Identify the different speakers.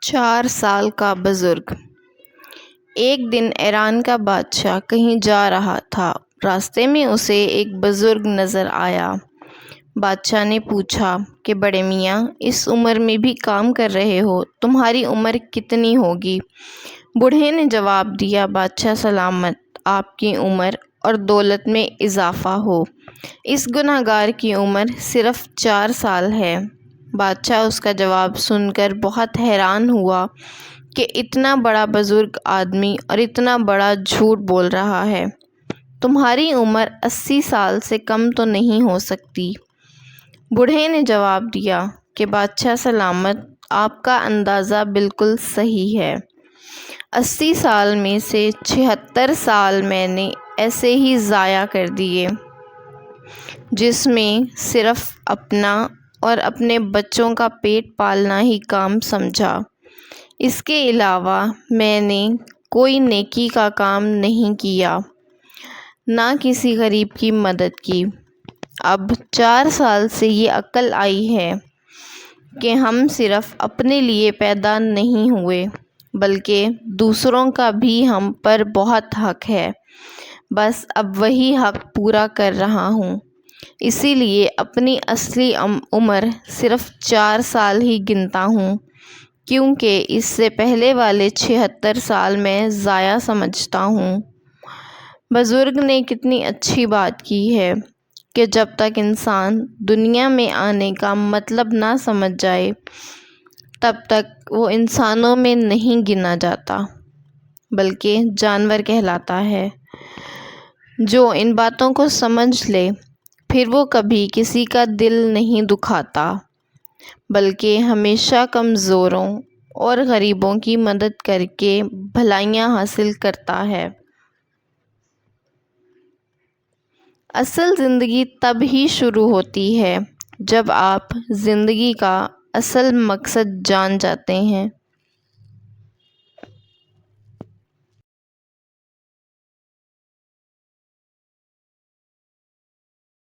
Speaker 1: 4 سال کا بزرگ۔ ایک دن ایران کا بادشاہ کہیں جا رہا تھا۔ راستے میں اسے ایک بزرگ نظر آیا۔ بادشاہ نے پوچھا کہ بڑے میاں، اس عمر میں بھی کام کر رہے ہو، تمہاری عمر کتنی ہوگی؟ بوڑھے نے جواب دیا، بادشاہ سلامت، آپ کی عمر اور دولت میں اضافہ ہو، اس گنہگار کی عمر صرف 4 سال ہے۔ بادشاہ اس کا جواب سن کر بہت حیران ہوا کہ اتنا بڑا بزرگ آدمی اور اتنا بڑا جھوٹ بول رہا ہے۔ تمہاری عمر 80 سال سے کم تو نہیں ہو سکتی۔ بوڑھے نے جواب دیا کہ بادشاہ سلامت، آپ کا اندازہ بالکل صحیح ہے۔ 80 سال میں سے 76 سال میں نے ایسے ہی ضائع کر دیے، جس میں صرف اپنا اور اپنے بچوں کا پیٹ پالنا ہی کام سمجھا۔ اس کے علاوہ میں نے کوئی نیکی کا کام نہیں کیا، نہ کسی غریب کی مدد کی۔ اب 4 سال سے یہ عقل آئی ہے کہ ہم صرف اپنے لیے پیدا نہیں ہوئے، بلکہ دوسروں کا بھی ہم پر بہت حق ہے۔ بس اب وہی حق پورا کر رہا ہوں، اسی لیے اپنی اصلی عمر صرف 4 سال ہی گنتا ہوں، کیونکہ اس سے پہلے والے 76 سال میں ضائع سمجھتا ہوں۔ بزرگ نے کتنی اچھی بات کی ہے کہ جب تک انسان دنیا میں آنے کا مطلب نہ سمجھ جائے، تب تک وہ انسانوں میں نہیں گنا جاتا، بلکہ جانور کہلاتا ہے۔ جو ان باتوں کو سمجھ لے، پھر وہ کبھی کسی کا دل نہیں دکھاتا، بلکہ ہمیشہ کمزوروں اور غریبوں کی مدد کر کے بھلائیاں حاصل کرتا ہے۔ اصل زندگی تب ہی شروع ہوتی ہے جب آپ زندگی کا اصل مقصد جان جاتے ہیں۔